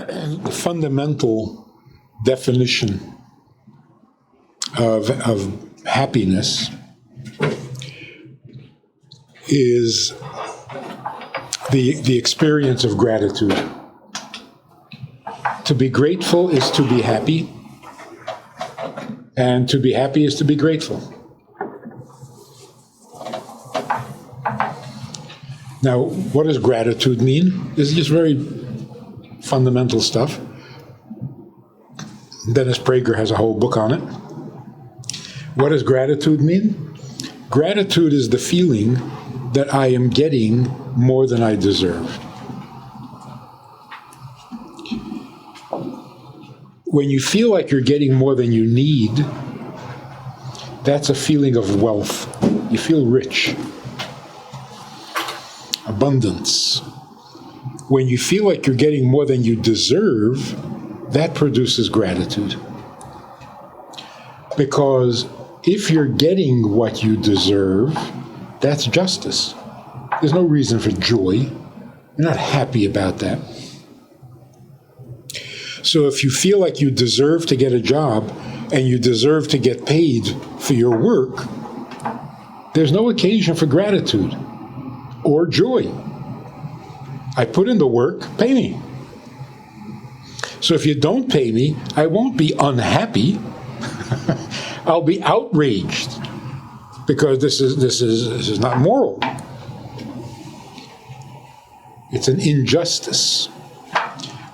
the fundamental definition of happiness is the experience of gratitude. To be grateful is to be happy, and to be happy is to be grateful. Now, what does gratitude mean? This is just very fundamental stuff. Dennis Prager has a whole book on it. What does gratitude mean? Gratitude is the feeling that I am getting more than I deserve. When you feel like you're getting more than you need, that's a feeling of wealth. You feel rich. Abundance. When you feel like you're getting more than you deserve, that produces gratitude. Because if you're getting what you deserve, that's justice. There's no reason for joy. You're not happy about that. So if you feel like you deserve to get a job and you deserve to get paid for your work, there's no occasion for gratitude or joy. I put in the work, pay me. So if you don't pay me, I won't be unhappy. I'll be outraged because this is not moral. It's an injustice.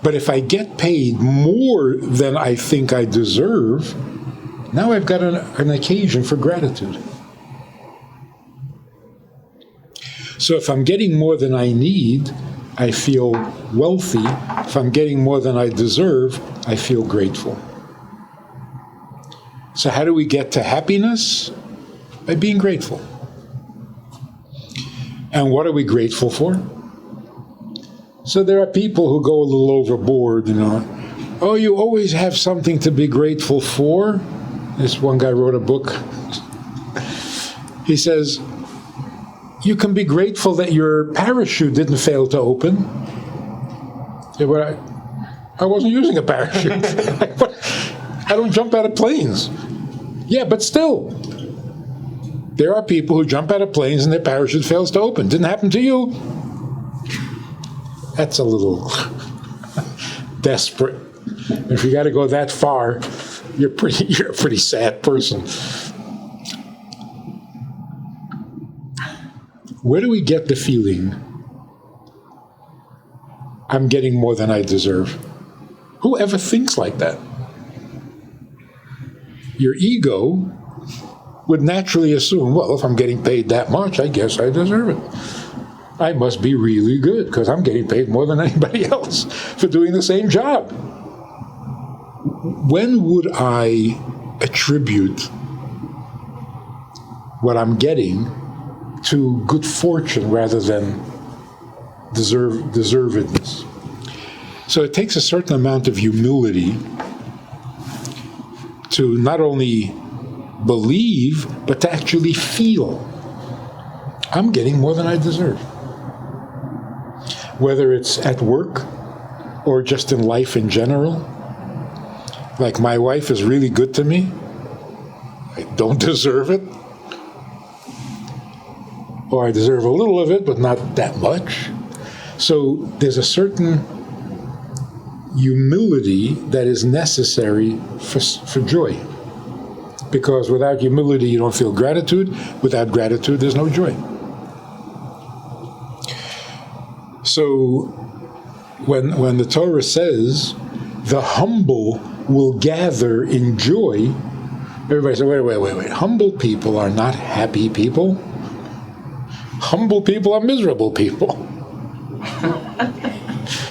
But if I get paid more than I think I deserve, now I've got an occasion for gratitude. So if I'm getting more than I need, I feel wealthy. If I'm getting more than I deserve, I feel grateful. So how do we get to happiness? By being grateful. And what are we grateful for? So there are people who go a little overboard, Oh, you always have something to be grateful for. This one guy wrote a book. He says, you can be grateful that your parachute didn't fail to open. Yeah, but I wasn't using a parachute. I don't jump out of planes. Yeah, but still. There are people who jump out of planes and their parachute fails to open. Didn't happen to you. That's a little desperate. If you got to go that far, you're a pretty sad person. Where do we get the feeling I'm getting more than I deserve? Who ever thinks like that? Your ego would naturally assume, well, if I'm getting paid that much, I guess I deserve it. I must be really good because I'm getting paid more than anybody else for doing the same job. When would I attribute what I'm getting to good fortune rather than deservedness? So it takes a certain amount of humility to not only believe, but to actually feel I'm getting more than I deserve. Whether it's at work or just in life in general. Like my wife is really good to me. I don't deserve it. Or I deserve a little of it, but not that much. So there's a certain humility that is necessary for joy. Because without humility, you don't feel gratitude. Without gratitude, there's no joy. So when the Torah says, the humble will gather in joy, everybody says, wait. Humble people are not happy people. Humble people are miserable people.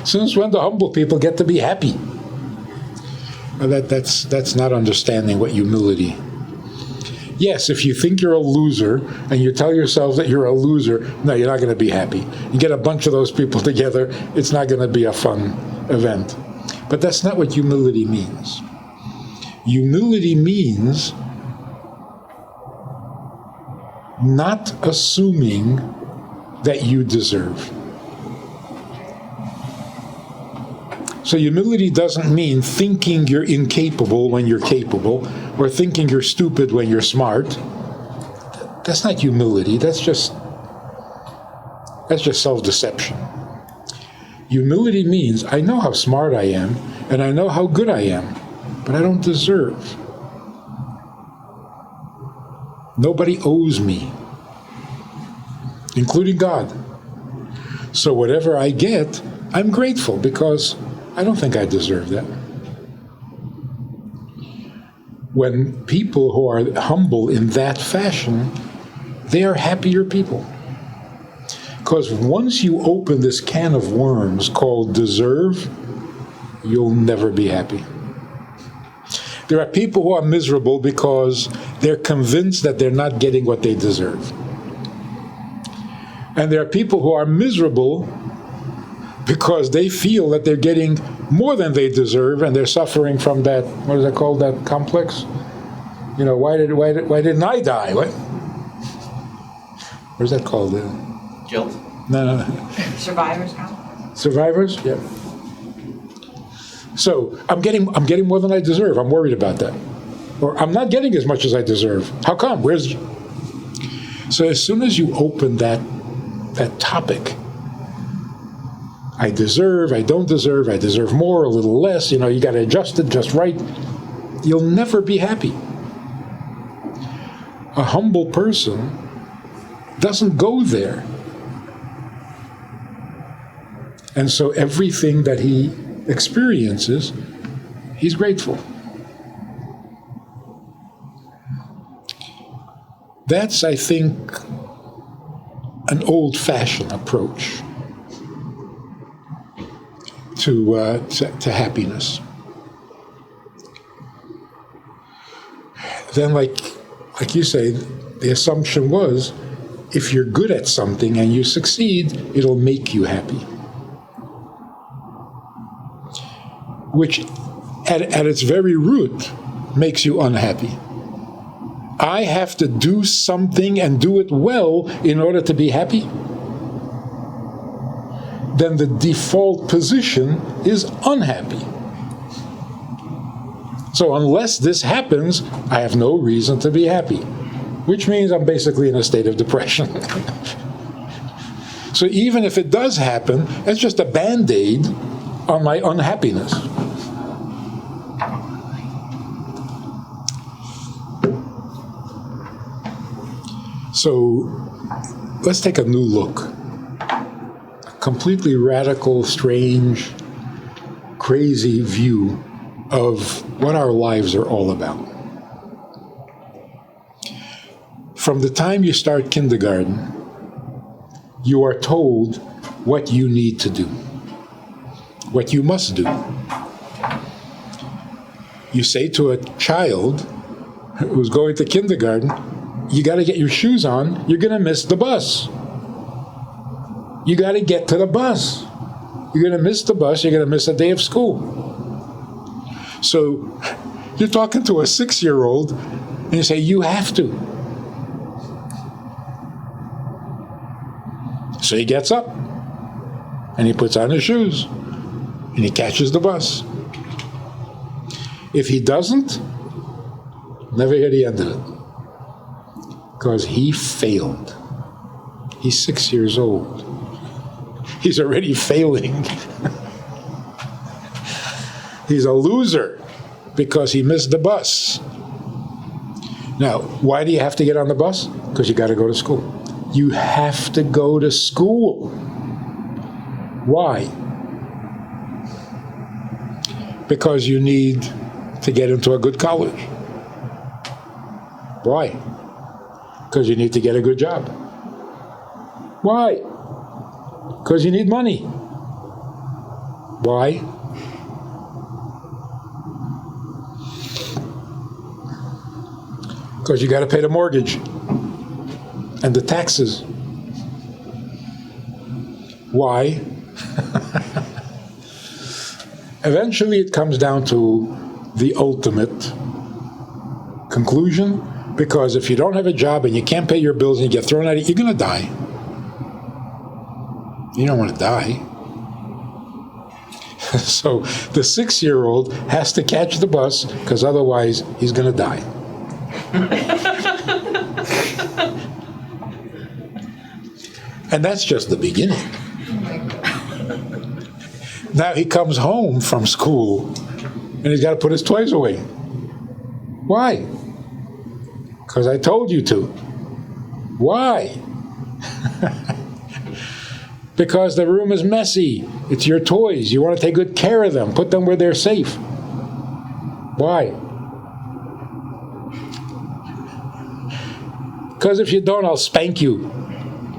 Since when do humble people get to be happy? Well, that's not understanding what humility. Yes, if you think you're a loser and you tell yourself that you're a loser, no, you're not going to be happy. You get a bunch of those people together, it's not going to be a fun event. But that's not what humility means. Humility means not assuming that you deserve. So humility doesn't mean thinking you're incapable when you're capable, or thinking you're stupid when you're smart. That's not humility. That's just self-deception. Humility means I know how smart I am, and I know how good I am, but I don't deserve. Nobody owes me, including God. So whatever I get, I'm grateful because I don't think I deserve that. When people who are humble in that fashion, they are happier people. Because once you open this can of worms called deserve, you'll never be happy. There are people who are miserable because they're convinced that they're not getting what they deserve. And there are people who are miserable because they feel that they're getting more than they deserve, and they're suffering from that, what is that called, that complex? You know, why didn't I die? What is that called? Guilt? No. Survivors complex. Survivors? Yeah. So I'm getting more than I deserve. I'm worried about that. Or I'm not getting as much as I deserve. How come? So as soon as you open that topic, I deserve, I don't deserve, I deserve more, a little less, you got to adjust it just right, you'll never be happy. A humble person doesn't go there. And so everything that he experiences, he's grateful. That's, I think, an old-fashioned approach to happiness. Then, like you say, the assumption was, if you're good at something and you succeed, it'll make you happy. Which, at its very root, makes you unhappy. I have to do something and do it well in order to be happy? Then the default position is unhappy. So unless this happens, I have no reason to be happy, which means I'm basically in a state of depression. So even if it does happen, it's just a Band-Aid on my unhappiness. So let's take a new look. A completely radical, strange, crazy view of what our lives are all about. From the time you start kindergarten, you are told what you need to do, what you must do. You say to a child who's going to kindergarten, you got to get your shoes on, you're going to miss the bus. You got to get to the bus. You're going to miss the bus, you're going to miss a day of school. So you're talking to a 6-year-old, and you say, you have to. So he gets up, and he puts on his shoes, and he catches the bus. If he doesn't, never hear the end of it. Because he failed. He's 6 years old. He's already failing. He's a loser because he missed the bus. Now, why do you have to get on the bus? Because you got to go to school. You have to go to school. Why? Because you need to get into a good college. Why? Because you need to get a good job. Why? Because you need money. Why? Because you got to pay the mortgage and the taxes. Why? Eventually it comes down to the ultimate conclusion, because if you don't have a job and you can't pay your bills and you get thrown out, you're going to die. You don't want to die. So the 6-year-old has to catch the bus because otherwise he's going to die. And that's just the beginning. Now he comes home from school and he's got to put his toys away. Why? Because I told you to. Why? Because the room is messy. It's your toys. You want to take good care of them. Put them where they're safe. Why? Because if you don't, I'll spank you.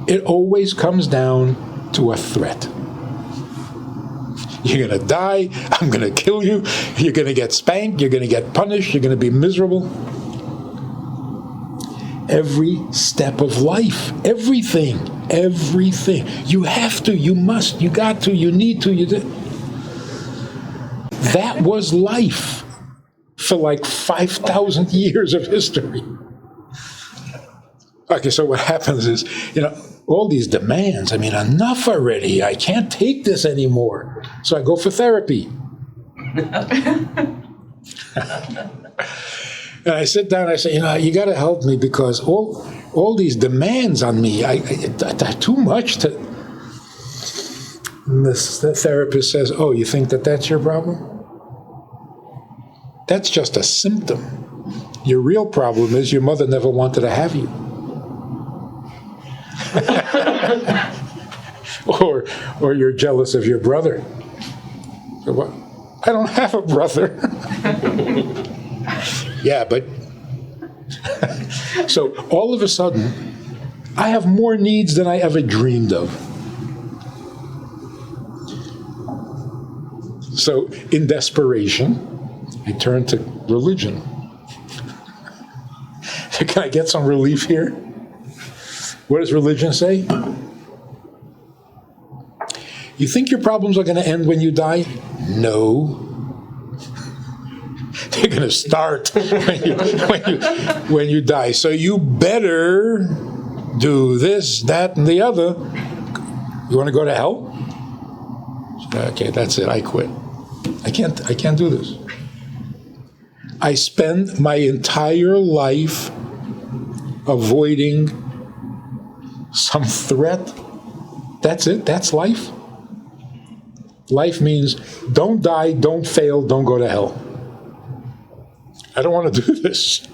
It always comes down to a threat. You're going to die. I'm going to kill you. You're going to get spanked. You're going to get punished. You're going to be miserable. Every step of life, everything. You have to, you must, you got to, you need to, you did. That was life for like 5,000 years of history. Okay, so what happens is, all these demands, enough already. I can't take this anymore. So I go for therapy. And I sit down and I say, you got to help me because all these demands on me, I too much to. And the therapist says, oh, you think that's your problem? That's just a symptom. Your real problem is your mother never wanted to have you. or you're jealous of your brother. So what? I don't have a brother. Yeah, but so all of a sudden, I have more needs than I ever dreamed of. So in desperation, I turn to religion. Can I get some relief here? What does religion say? You think your problems are going to end when you die? No. They're going to start when you die. So you better do this, that, and the other. You want to go to hell? Okay, that's it. I quit. I can't do this. I spend my entire life avoiding some threat. That's it. That's life. Life means don't die, don't fail, don't go to hell. I don't want to do this.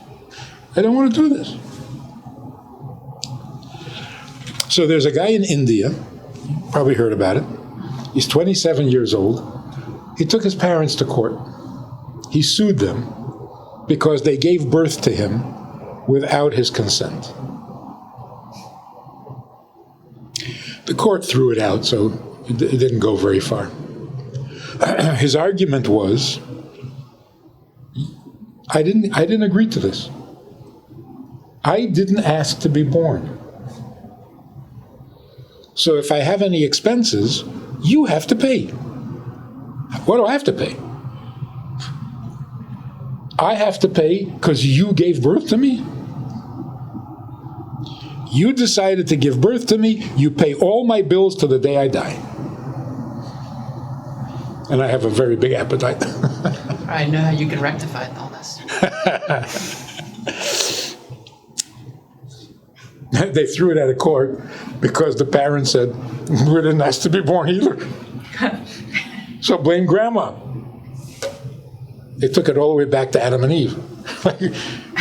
I don't want to do this. So there's a guy in India, you probably heard about it. He's 27 years old. He took his parents to court. He sued them because they gave birth to him without his consent. The court threw it out, so it didn't go very far. His argument was, I didn't agree to this. I didn't ask to be born. So if I have any expenses, you have to pay. What do I have to pay? I have to pay because you gave birth to me? You decided to give birth to me, you pay all my bills to the day I die. And I have a very big appetite. I know how you can rectify all this. They threw it out of court because the parents said, we didn't ask to be born either. So blame grandma. They took it all the way back to Adam and Eve.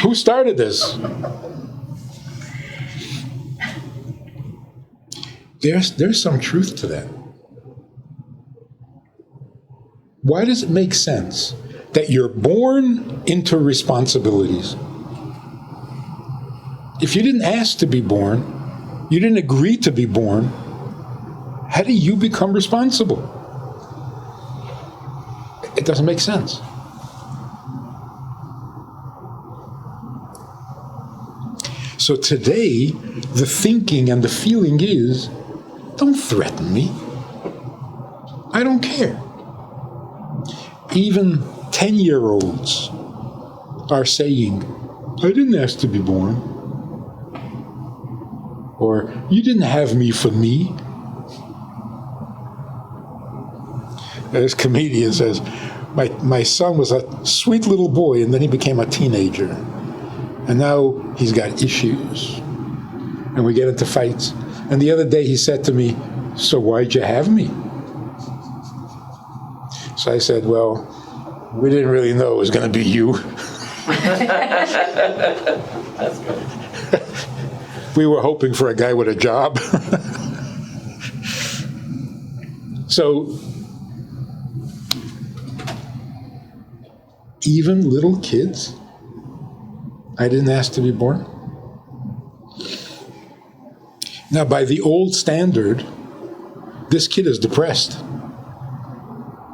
Who started this? There's some truth to that. Why does it make sense that you're born into responsibilities? If you didn't ask to be born, you didn't agree to be born, how do you become responsible? It doesn't make sense. So today, the thinking and the feeling is, don't threaten me. I don't care. Even 10-year-olds are saying, I didn't ask to be born. Or, you didn't have me for me. This comedian says, my son was a sweet little boy, and then he became a teenager. And now he's got issues. And we get into fights. And the other day he said to me, so why'd you have me? So I said, well, we didn't really know it was going to be you. That's good. We were hoping for a guy with a job. So, even little kids, I didn't ask to be born. Now, by the old standard, this kid is depressed.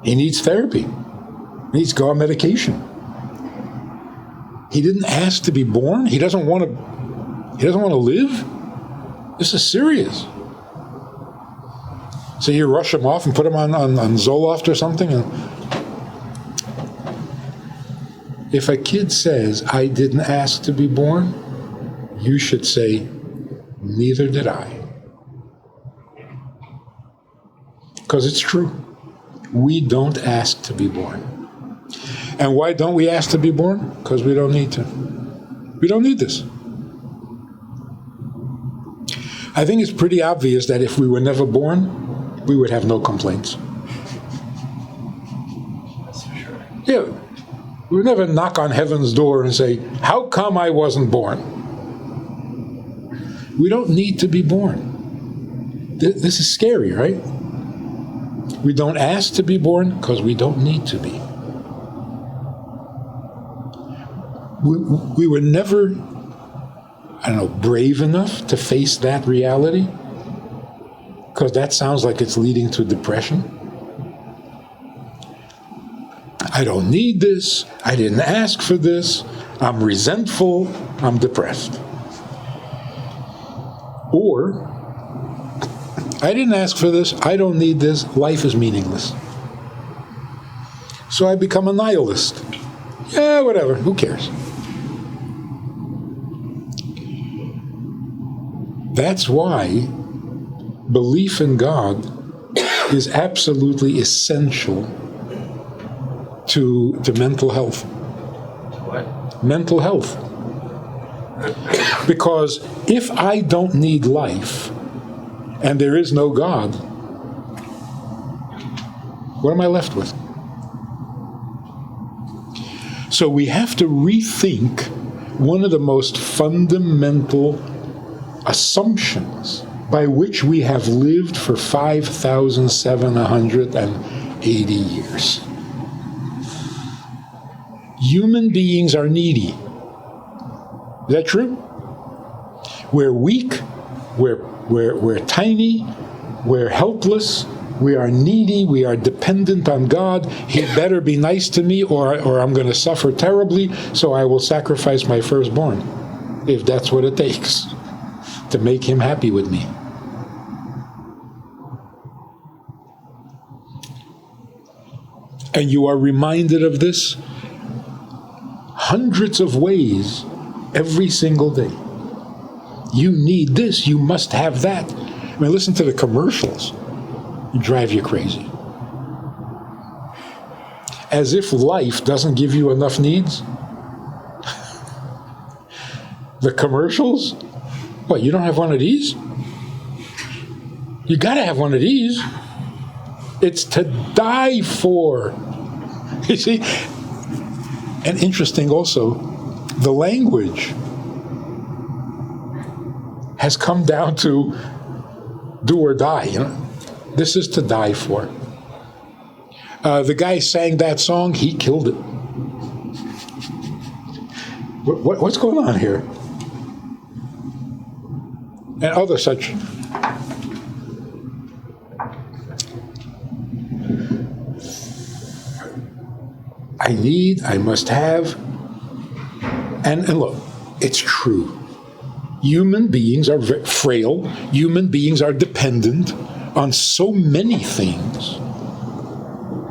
He needs therapy. He needs to go on medication. He didn't ask to be born. He doesn't want to live. This is serious. So you rush him off and put him on Zoloft or something. And if a kid says, I didn't ask to be born, you should say, neither did I. Because it's true. We don't ask to be born. And why don't we ask to be born? Because we don't need to. We don't need this. I think it's pretty obvious that if we were never born, we would have no complaints. That's for sure. Yeah. We would never knock on heaven's door and say, how come I wasn't born? We don't need to be born. This is scary, right? We don't ask to be born because we don't need to be. We were never, brave enough to face that reality, because that sounds like it's leading to depression. I don't need this. I didn't ask for this. I'm resentful. I'm depressed. Or, I didn't ask for this. I don't need this. Life is meaningless. So I become a nihilist. Yeah, whatever. Who cares? That's why belief in God is absolutely essential to mental health. What? Mental health. Because if I don't need life and there is no God, what am I left with? So we have to rethink one of the most fundamental assumptions by which we have lived for 5,780 years. Human beings are needy. Is that true? We're weak, we're tiny, we're helpless, we are needy, we are dependent on God. He better be nice to me or I'm going to suffer terribly, so I will sacrifice my firstborn, if that's what it takes to make him happy with me. And you are reminded of this hundreds of ways every single day. You need this, you must have that. I mean, listen to the commercials. It drive you crazy. As if life doesn't give you enough needs. The commercials? What, you don't have one of these? You gotta have one of these. It's to die for. You see? And interesting also, the language has come down to do or die. This is to die for. The guy sang that song, he killed it. What's going on here? And other such. I need, I must have. And look, it's true. Human beings are frail. Human beings are dependent on so many things.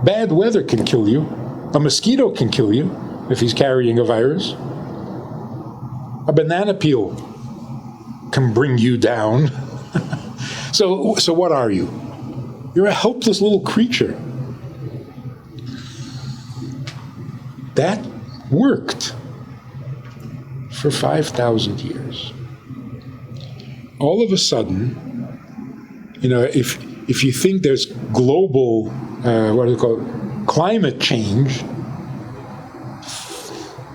Bad weather can kill you. A mosquito can kill you if he's carrying a virus. A banana peel can bring you down. So what are you? You're a helpless little creature. That worked for 5,000 years. All of a sudden, if you think there's global, climate change,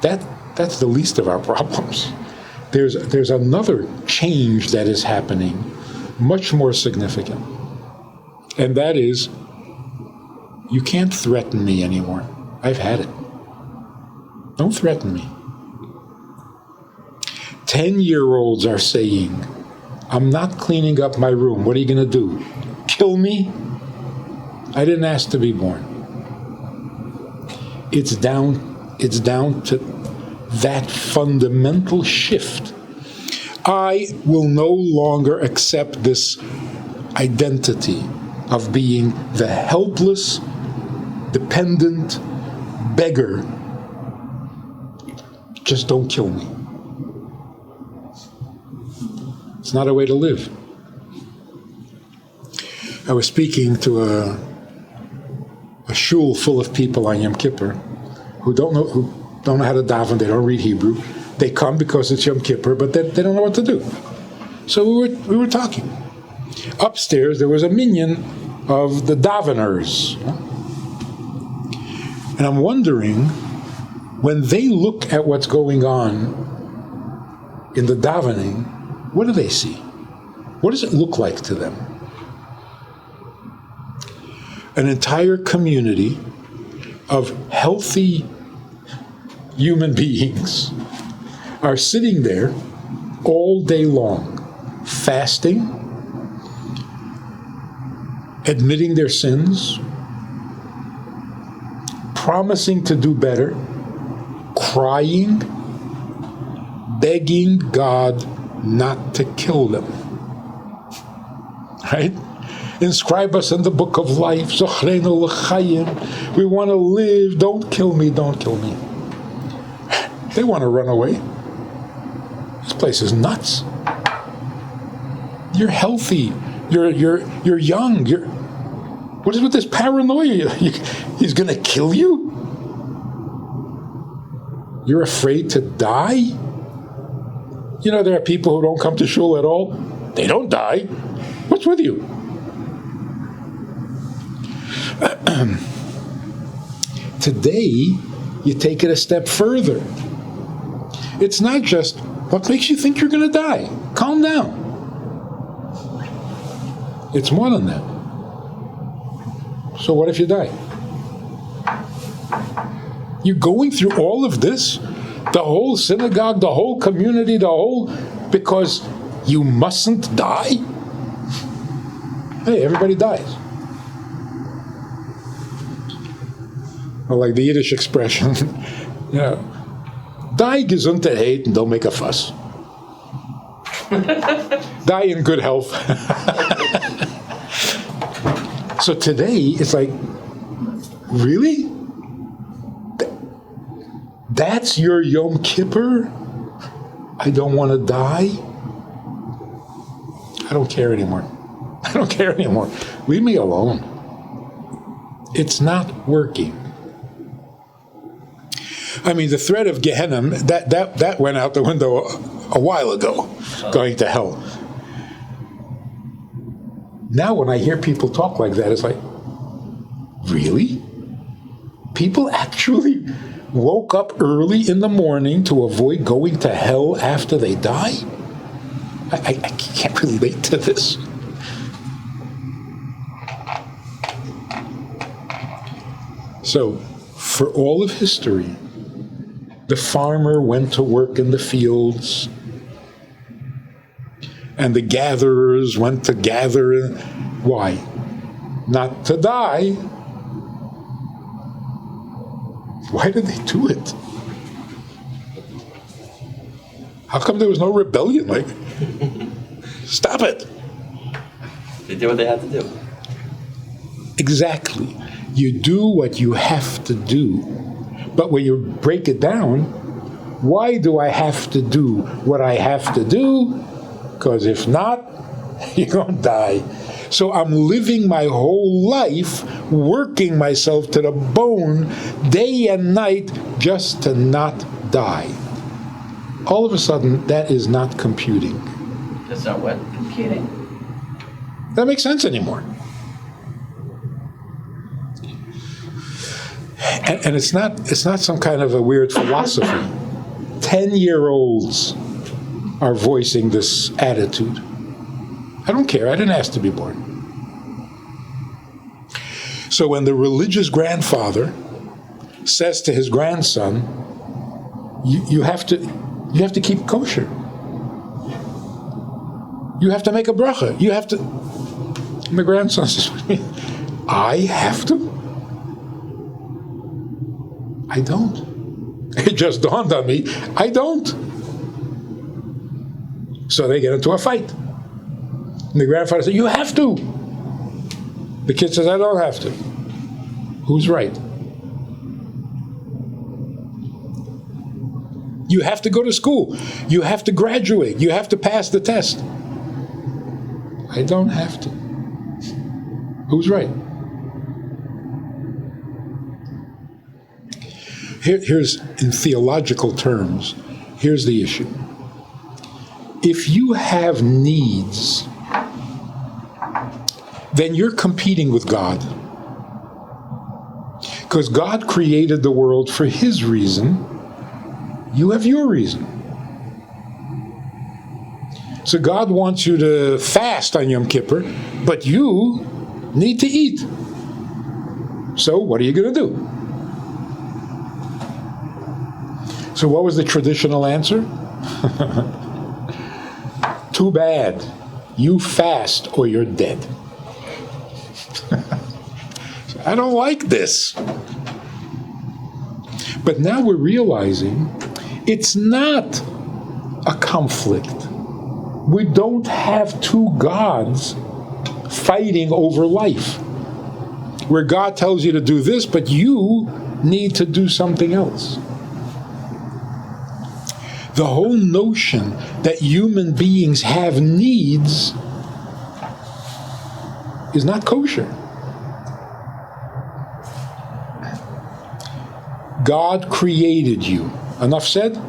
that's the least of our problems. There's another change that is happening, much more significant, and that is, you can't threaten me anymore. I've had it. Don't threaten me. 10-year-olds are saying, I'm not cleaning up my room. What are you going to do? Kill me? I didn't ask to be born. It's down to that fundamental shift. I will no longer accept this identity of being the helpless, dependent beggar. Just don't kill me. It's not a way to live. I was speaking to a shul full of people on Yom Kippur who don't know how to daven. They don't read Hebrew. They come because it's Yom Kippur, but they don't know what to do. So we were talking. Upstairs there was a minyan of the daveners, and I'm wondering, when they look at what's going on in the davening, what do they see? What does it look like to them? An entire community of healthy human beings are sitting there all day long, fasting, admitting their sins, promising to do better, crying, begging God not to kill them. Right? Inscribe us in the book of life. Zochreinu l'chaim. We want to live. Don't kill me. Don't kill me. They want to run away. This place is nuts. You're healthy. You're young. What is with this paranoia? He's going to kill you? You're afraid to die? There are people who don't come to shul at all. They don't die. What's with you? Today, you take it a step further. It's not just, what makes you think you're going to die? Calm down. It's more than that. So what if you die? You're going through all of this, the whole synagogue, the whole community, because you mustn't die? Hey, everybody dies. Or like the Yiddish expression, die gesundheit and don't make a fuss. Die in good health. So today, it's like, really? That's your Yom Kippur? I don't want to die? I don't care anymore. I don't care anymore. Leave me alone. It's not working. I mean, the threat of Gehenna, that went out the window a while ago, going to hell. Now when I hear people talk like that, it's like, really? People actually woke up early in the morning to avoid going to hell after they die? I can't relate to this. So, for all of history, the farmer went to work in the fields, and the gatherers went to gather. Why? Not to die. Why did they do it? How come there was no rebellion? Like, stop it. They did what they had to do. Exactly. You do what you have to do. But when you break it down, why do I have to do what I have to do? Because if not, you're going to die. So I'm living my whole life, working myself to the bone, day and night, just to not die. All of a sudden, that is not computing. That's not what? Computing. That makes sense anymore. And it's not some kind of a weird philosophy. 10-year-olds are voicing this attitude. I don't care. I didn't ask to be born. So when the religious grandfather says to his grandson, you have to keep kosher. You have to make a bracha. You have to. My grandson says, I have to? I don't. It just dawned on me, I don't. So they get into a fight. And the grandfather said, you have to. The kid says, I don't have to. Who's right? You have to go to school. You have to graduate. You have to pass the test. I don't have to. Who's right? Here's, in theological terms, here's the issue. If you have needs, then you're competing with God. Because God created the world for His reason. You have your reason. So God wants you to fast on Yom Kippur, but you need to eat. So what are you going to do? So what was the traditional answer? Too bad. You fast or you're dead. I don't like this. But now we're realizing it's not a conflict. We don't have two gods fighting over life, where God tells you to do this, but you need to do something else. The whole notion that human beings have needs is not kosher. God created you. Enough said?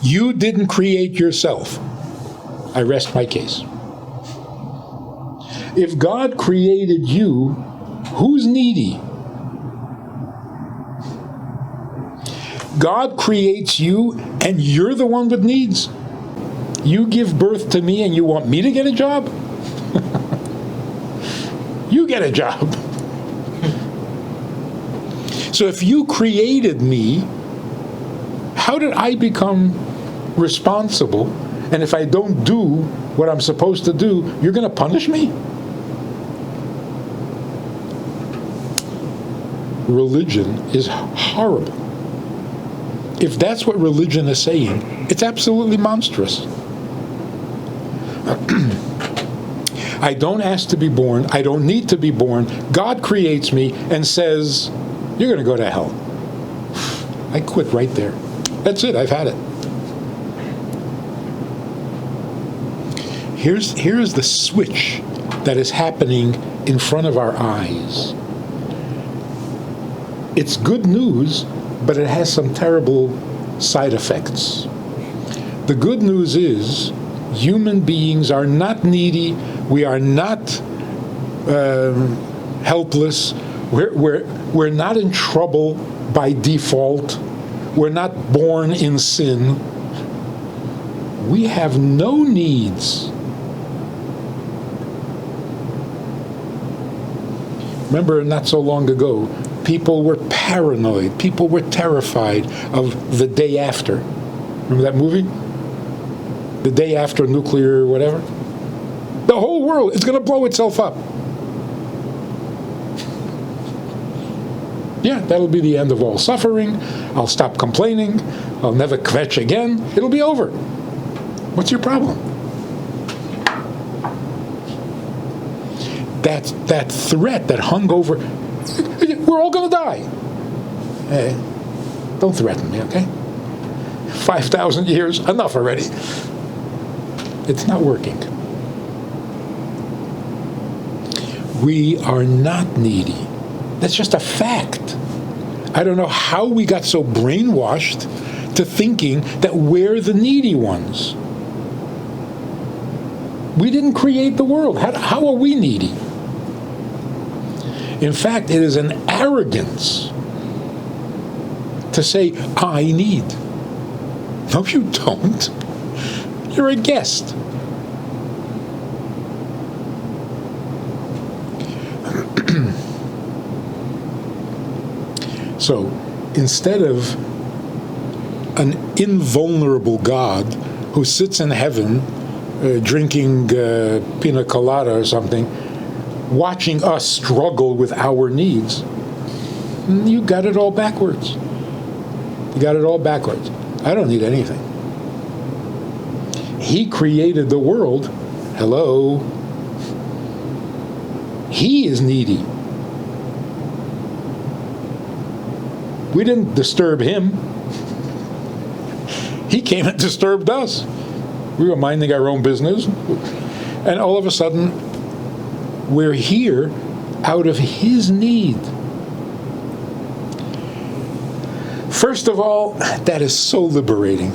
You didn't create yourself. I rest my case. If God created you, who's needy? God creates you, and you're the one with needs. You give birth to me, and you want me to get a job? You get a job. So if you created me, how did I become responsible? And if I don't do what I'm supposed to do, you're going to punish me? Religion is horrible. If that's what religion is saying, it's absolutely monstrous. I don't ask to be born. I don't need to be born. God creates me and says, you're going to go to hell. I quit right there. That's it. I've had it. Here's the switch that is happening in front of our eyes. It's good news, but it has some terrible side effects. The good news is human beings are not needy. We are not helpless. We're not in trouble by default. We're not born in sin. We have no needs. Remember, not so long ago, people were paranoid. People were terrified of the day after. Remember that movie? The day after nuclear whatever? The whole world is going to blow itself up. Yeah, that'll be the end of all suffering. I'll stop complaining. I'll never kvetch again. It'll be over. What's your problem? That threat that hung over, we're all going to die. Don't threaten me, okay? 5,000 years, enough already. It's not working. We are not needy. That's just a fact. I don't know how we got so brainwashed to thinking that we're the needy ones. We didn't create the world. How are we needy? In fact, it is an arrogance to say, I need. No, you don't. You're a guest. So, instead of an invulnerable God who sits in heaven drinking pina colada or something, watching us struggle with our needs, you got it all backwards. You got it all backwards. I don't need anything. He created the world. Hello. He is needy. We didn't disturb him. He came and disturbed us. We were minding our own business. And all of a sudden, we're here out of his need. First of all, that is so liberating.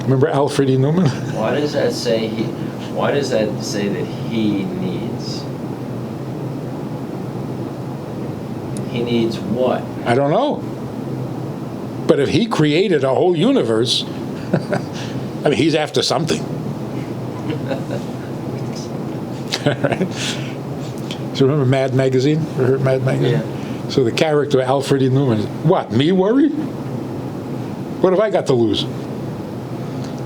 Remember Alfred E. Newman? Why does that say that he needs? He needs what? I don't know. But if he created a whole universe, I mean, he's after something. Right? So remember Mad Magazine? Ever heard Mad Magazine? Yeah. So the character Alfred E. Newman is, what, me worry? What have I got to lose?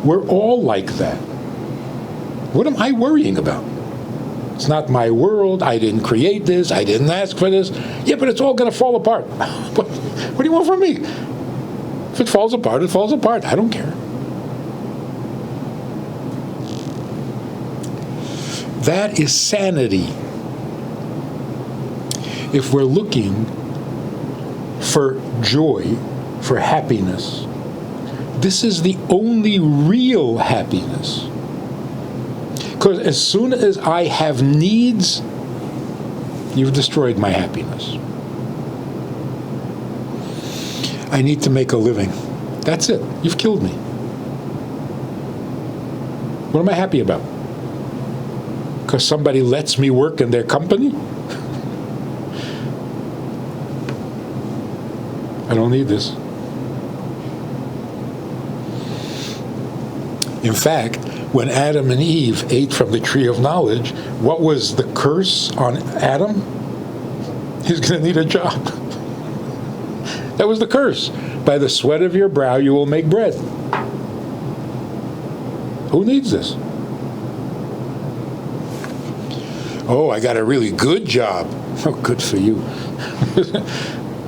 We're all like that. What am I worrying about? It's not my world. I didn't create this. I didn't ask for this. Yeah, but it's all going to fall apart. What do you want from me? If it falls apart, it falls apart. I don't care. That is sanity. If we're looking for joy, for happiness, this is the only real happiness. Because as soon as I have needs, you've destroyed my happiness. I need to make a living. That's it. You've killed me. What am I happy about? Because somebody lets me work in their company? I don't need this. In fact, when Adam and Eve ate from the tree of knowledge, what was the curse on Adam? He's going to need a job. That was the curse. By the sweat of your brow you will make bread. Who needs this? Oh, I got a really good job. Oh, good for you.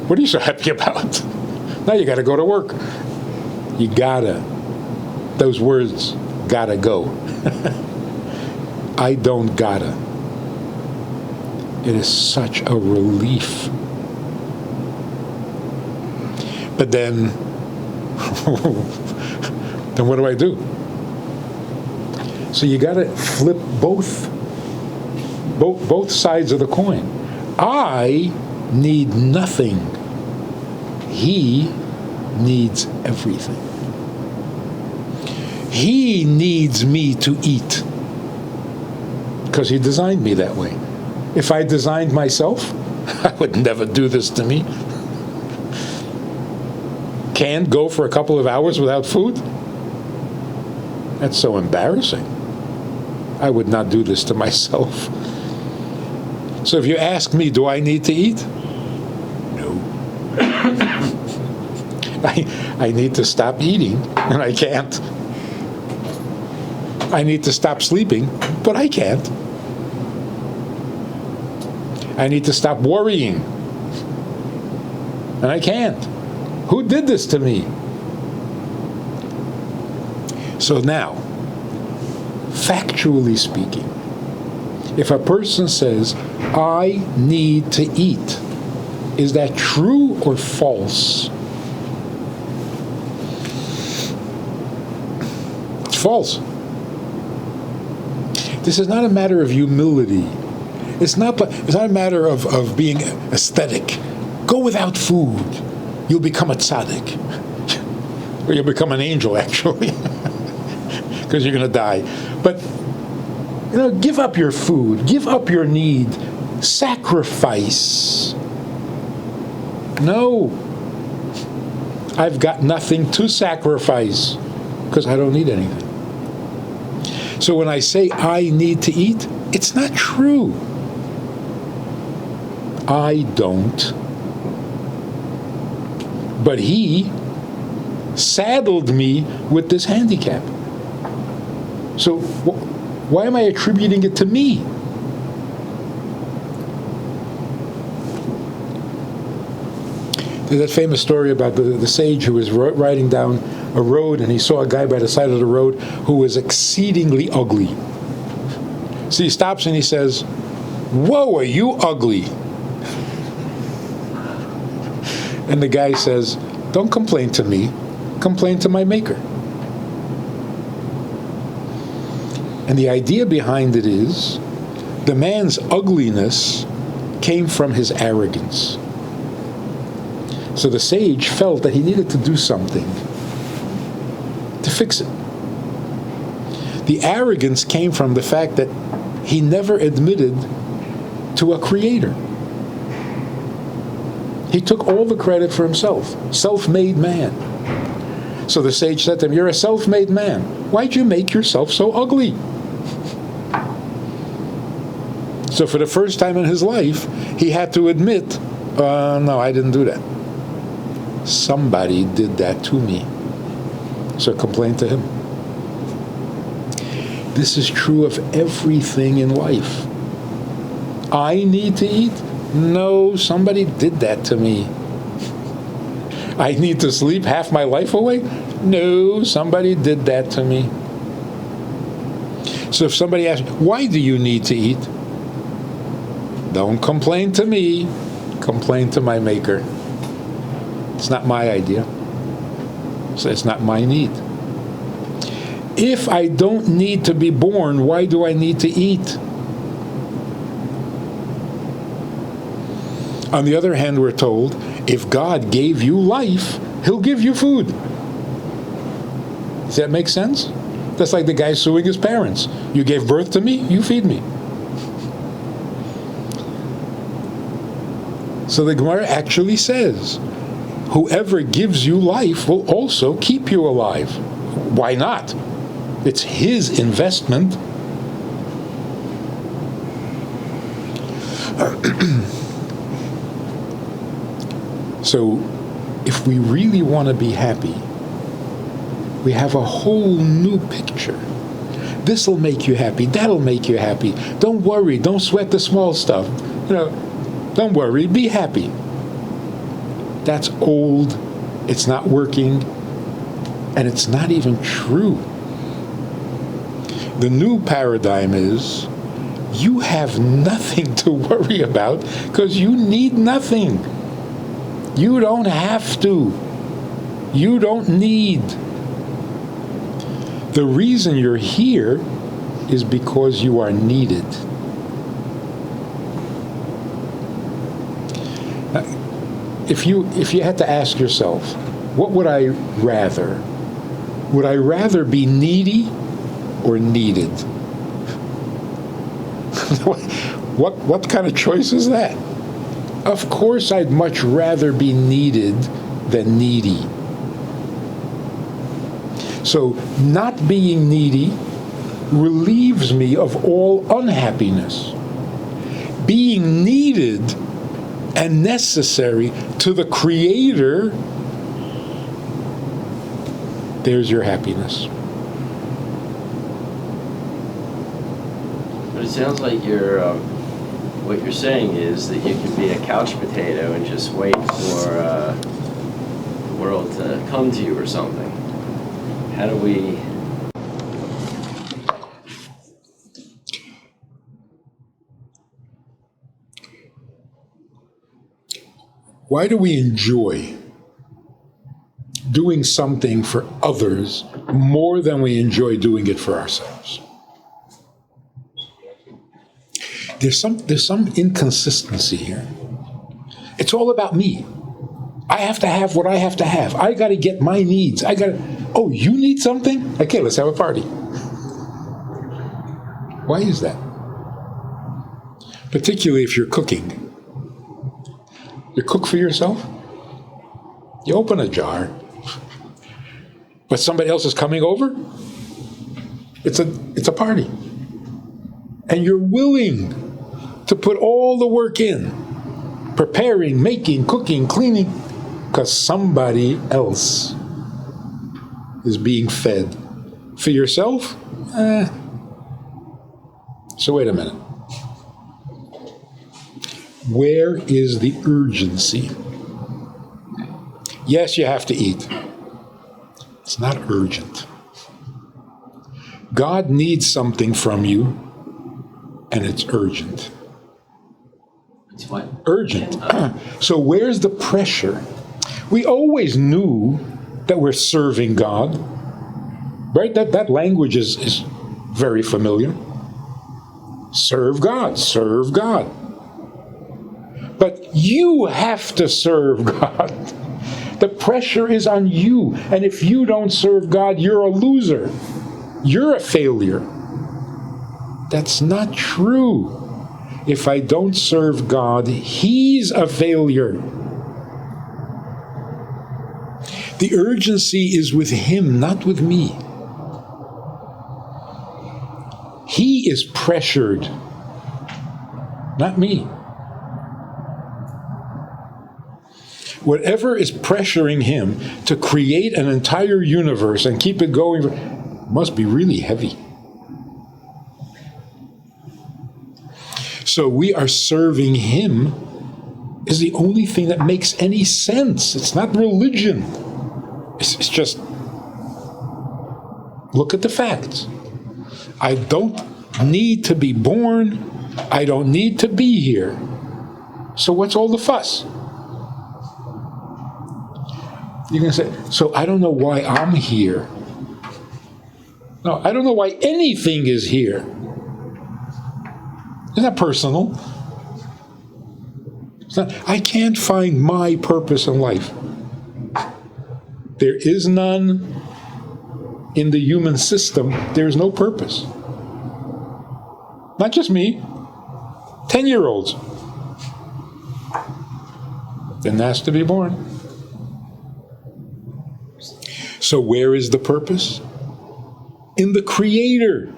What are you so happy about? Now you got to go to work. You gotta. Those words, gotta go. I don't gotta. It is such a relief. But then what do I do? So you gotta flip both sides of the coin. I need nothing. He needs everything. He needs me to eat because he designed me that way. If I designed myself, I would never do this to me. Can't go for a couple of hours without food? That's so embarrassing. I would not do this to myself. So if you ask me, do I need to eat? No. I need to stop eating, and I can't. I need to stop sleeping, but I can't. I need to stop worrying, and I can't. Who did this to me? So now, factually speaking, if a person says, I need to eat, is that true or false? It's false. This is not a matter of humility. It's not a matter of being aesthetic. Go without food. You'll become a tzaddik. Or you'll become an angel, actually. Because you're going to die. But, give up your food. Give up your need. Sacrifice. No. I've got nothing to sacrifice because I don't need anything. So when I say I need to eat, it's not true. I don't. But he saddled me with this handicap. So why am I attributing it to me? There's that famous story about the sage who was riding down a road and he saw a guy by the side of the road who was exceedingly ugly. So he stops and he says, "Whoa, are you ugly?" And the guy says, "Don't complain to me, complain to my maker." And the idea behind it is, the man's ugliness came from his arrogance. So the sage felt that he needed to do something to fix it. The arrogance came from the fact that he never admitted to a creator. He took all the credit for himself. Self-made man. So the sage said to him, "You're a self-made man. Why'd you make yourself so ugly?" So for the first time in his life, he had to admit, no, I didn't do that. Somebody did that to me. So complain to him. This is true of everything in life. I need to eat? No, somebody did that to me. I need to sleep half my life away? No, somebody did that to me. So if somebody asks, why do you need to eat? Don't complain to me, complain to my maker. It's not my idea. So it's not my need. If I don't need to be born, why do I need to eat? On the other hand, we're told, if God gave you life, he'll give you food. Does that make sense? That's like the guy suing his parents. You gave birth to me, you feed me. So the Gemara actually says, whoever gives you life will also keep you alive. Why not? It's his investment. So, if we really want to be happy, we have a whole new picture. This'll make you happy. That'll make you happy. Don't worry. Don't sweat the small stuff. Don't worry. Be happy. That's old. It's not working. And it's not even true. The new paradigm is you have nothing to worry about because you need nothing. You don't have to. You don't need. The reason you're here is because you are needed. If you had to ask yourself, what would I rather? Would I rather be needy or needed? What kind of choice is that? Of course I'd much rather be needed than needy. So not being needy relieves me of all unhappiness. Being needed and necessary to the Creator, there's your happiness. But it sounds like what you're saying is that you can be a couch potato and just wait for the world to come to you or something. How do we... Why do we enjoy doing something for others more than we enjoy doing it for ourselves? There's some inconsistency here. It's all about me. I have to have what I have to have. I got to get my needs. Oh, you need something? Okay, let's have a party. Why is that? Particularly if you're cooking. You cook for yourself? You open a jar. But somebody else is coming over? It's a party. And you're willing to put all the work in, preparing, making, cooking, cleaning, because somebody else is being fed. For yourself? So wait a minute. Where is the urgency? Yes, you have to eat. It's not urgent. God needs something from you, and it's urgent. It's what? Urgent. So where's the pressure? We always knew that we're serving God, right? That language is very familiar. Serve God, serve God. But you have to serve God. The pressure is on you. And if you don't serve God, you're a loser. You're a failure. That's not true. If I don't serve God, He's a failure. The urgency is with Him, not with me. He is pressured, not me. Whatever is pressuring Him to create an entire universe and keep it going must be really heavy. So we are serving Him is the only thing that makes any sense. It's not religion. It's just, look at the facts. I don't need to be born. I don't need to be here. So what's all the fuss? You're going to say, so I don't know why I'm here. No, I don't know why anything is here. It's not personal. I can't find my purpose in life. There is none in the human system. There is no purpose. Not just me. 10-year-olds. Didn't ask to be born. So where is the purpose? In the Creator.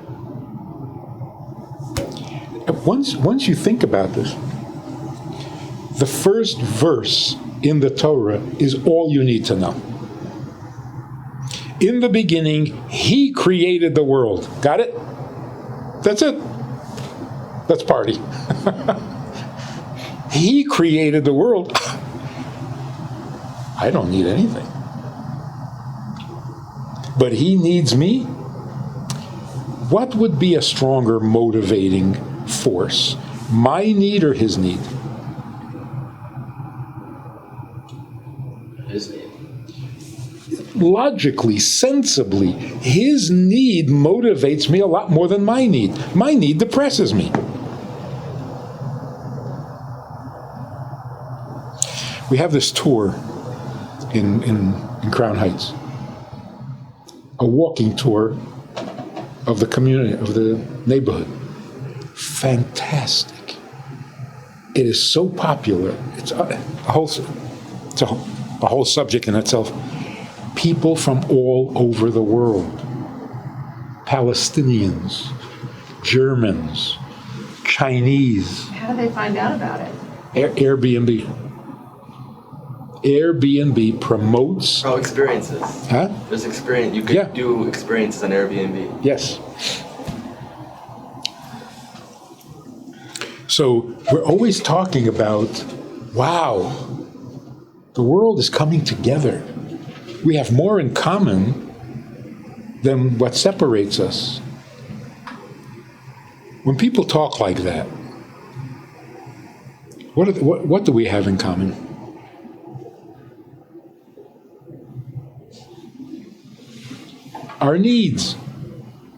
Once you think about this, the first verse in the Torah is all you need to know. In the beginning, He created the world. Got it? That's it. Let's party. He created the world. I don't need anything. But He needs me? What would be a stronger motivating force? My need or His need? His need. Logically, sensibly, His need motivates me a lot more than my need. My need depresses me. We have this tour in Crown Heights, a walking tour of the community, of the neighborhood. Fantastic. It is so popular. It's a whole subject in itself. People from all over the world. Palestinians, Germans, Chinese. How do they find out about it? Airbnb. Airbnb promotes... Oh, experiences. Huh? There's experience. You could do experiences on Airbnb. Yes. So we're always talking about, wow, the world is coming together. We have more in common than what separates us. When people talk like that, what do we have in common? Our needs.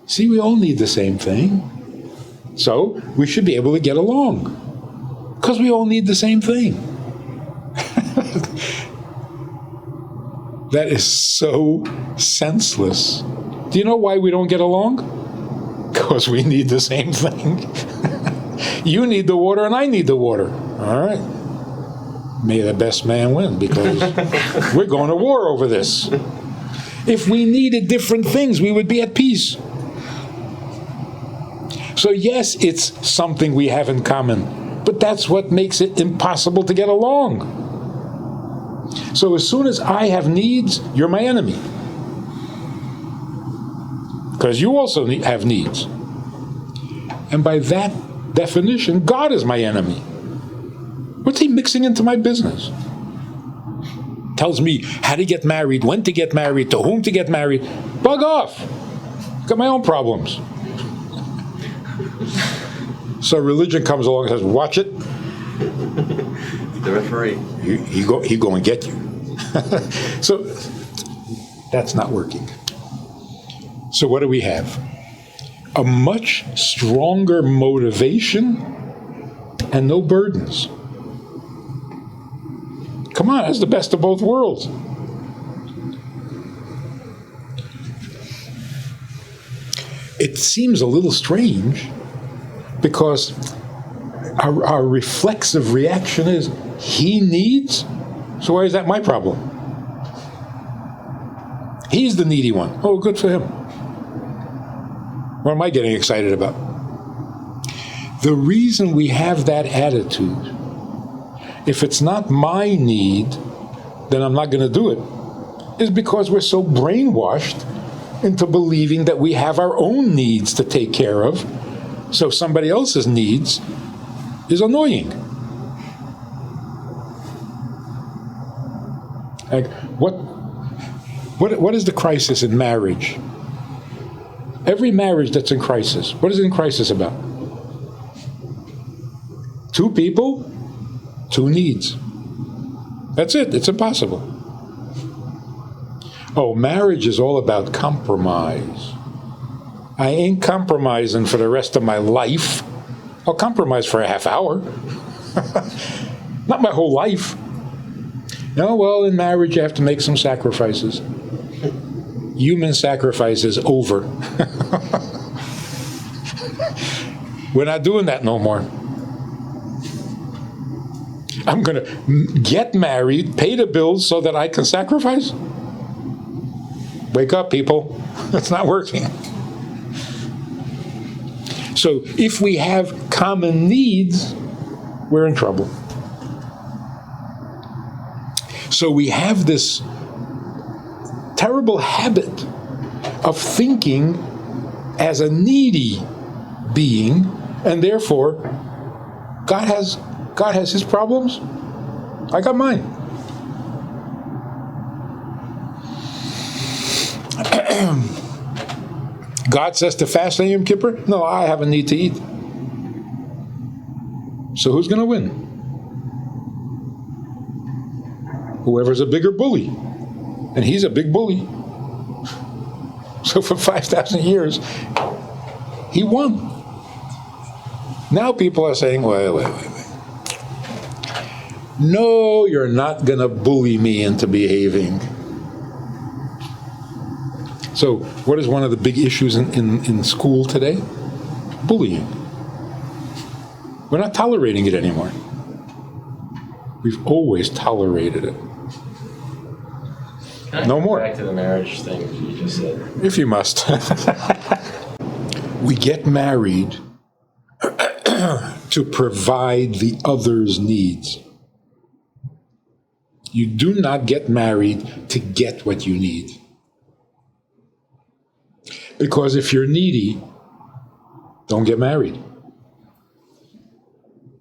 See, we all need the same thing. So we should be able to get along because we all need the same thing. That is so senseless. Do you know why we don't get along? Because we need the same thing. You need the water and I need the water. All right. May the best man win, because we're going to war over this. If we needed different things, we would be at peace. So yes, it's something we have in common, but that's what makes it impossible to get along. So as soon as I have needs, you're my enemy. Because you also have needs. And by that definition, God is my enemy. What's he mixing into my business? Tells me how to get married, when to get married, to whom to get married. Bug off. Got my own problems. So religion comes along and says, watch it. The referee. He go and get you. So that's not working. So what do we have? A much stronger motivation and no burdens. Come on, that's the best of both worlds. It seems a little strange because our reflexive reaction is, he needs, so why is that my problem? He's the needy one. Oh, good for him. What am I getting excited about? The reason we have that attitude, if it's not my need, then I'm not going to do it, is because we're so brainwashed into believing that we have our own needs to take care of, so somebody else's needs is annoying. Like, what is the crisis in marriage? Every marriage that's in crisis, what is it in crisis about? Two people, two needs. That's it. It's impossible. Oh, marriage is all about compromise. I ain't compromising for the rest of my life. I'll compromise for a half hour. Not my whole life. No, well, in marriage you have to make some sacrifices. Human sacrifice is over. We're not doing that no more. I'm going to get married, pay the bills so that I can sacrifice? Wake up, people. It's not working. So if we have common needs, we're in trouble. So we have this terrible habit of thinking as a needy being, and therefore God has his problems. I got mine. God says to fast on Yom Kippur? No, I have a need to eat. So who's going to win? Whoever's a bigger bully. And he's a big bully. So for 5,000 years, he won. Now people are saying, wait. No, you're not going to bully me into behaving. So what is one of the big issues in school today? Bullying. We're not tolerating it anymore. We've always tolerated it. Can I No come more. Back to the marriage thing you just said. If you must. We get married to provide the other's needs. You do not get married to get what you need. Because if you're needy, don't get married.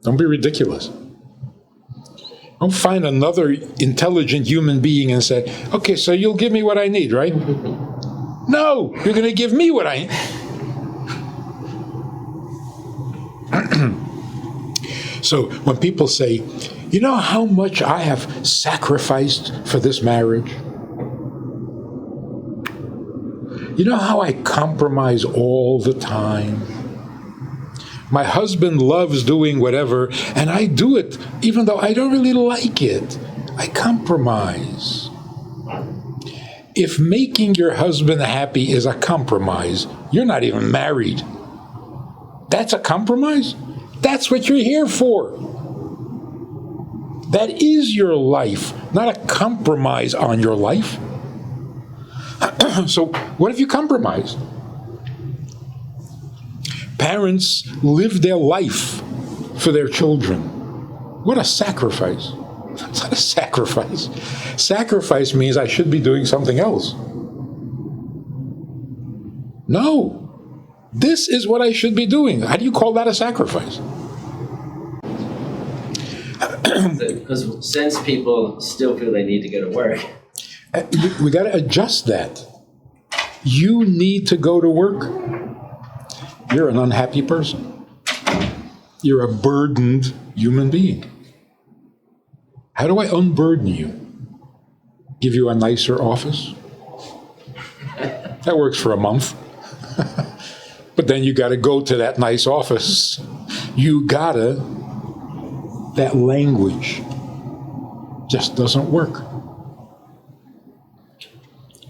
Don't be ridiculous. Don't find another intelligent human being and say, okay, so you'll give me what I need, right? No, you're going to give me what I need. So when people say, you know how much I have sacrificed for this marriage? You know how I compromise all the time? My husband loves doing whatever, and I do it even though I don't really like it. I compromise. If making your husband happy is a compromise, you're not even married. That's a compromise? That's what you're here for. That is your life, not a compromise on your life. So what if you compromise? Parents live their life for their children. What a sacrifice. It's not a sacrifice. Sacrifice means I should be doing something else. No. This is what I should be doing. How do you call that a sacrifice? Because since people still feel they need to go to work. We got to adjust that. You need to go to work. You're an unhappy person. You're a burdened human being. How do I unburden you? Give you a nicer office? That works for a month. But then you got to go to that nice office. That language just doesn't work.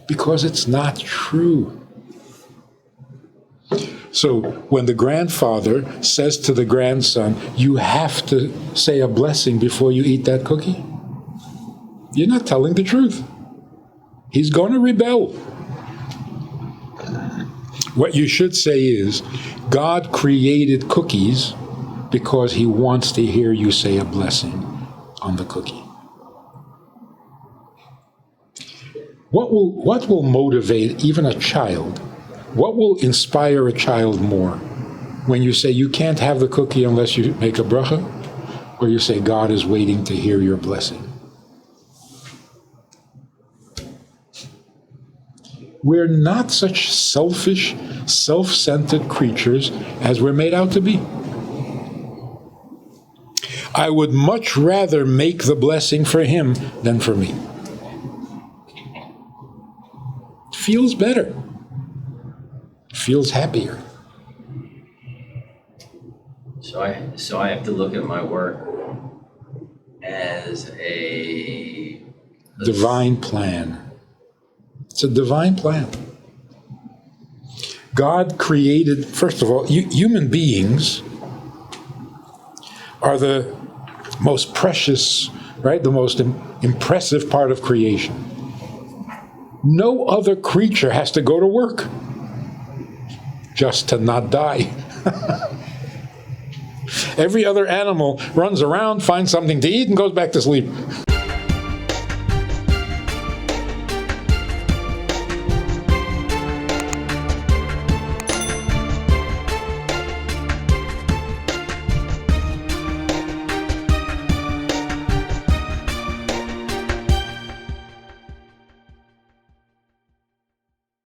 Because it's not true. So when the grandfather says to the grandson, you have to say a blessing before you eat that cookie, you're not telling the truth. He's going to rebel. What you should say is, God created cookies because he wants to hear you say a blessing on the cookie. What will motivate even a child? What will inspire a child more? When you say you can't have the cookie unless you make a bracha, or you say God is waiting to hear your blessing? We're not such selfish, self-centered creatures as we're made out to be. I would much rather make the blessing for him than for me. Feels better. Feels happier. So I have to look at my work as a Divine plan. It's a divine plan. God created, first of all, human beings are the most precious, right? The most impressive part of creation. No other creature has to go to work just to not die. Every other animal runs around, finds something to eat, and goes back to sleep.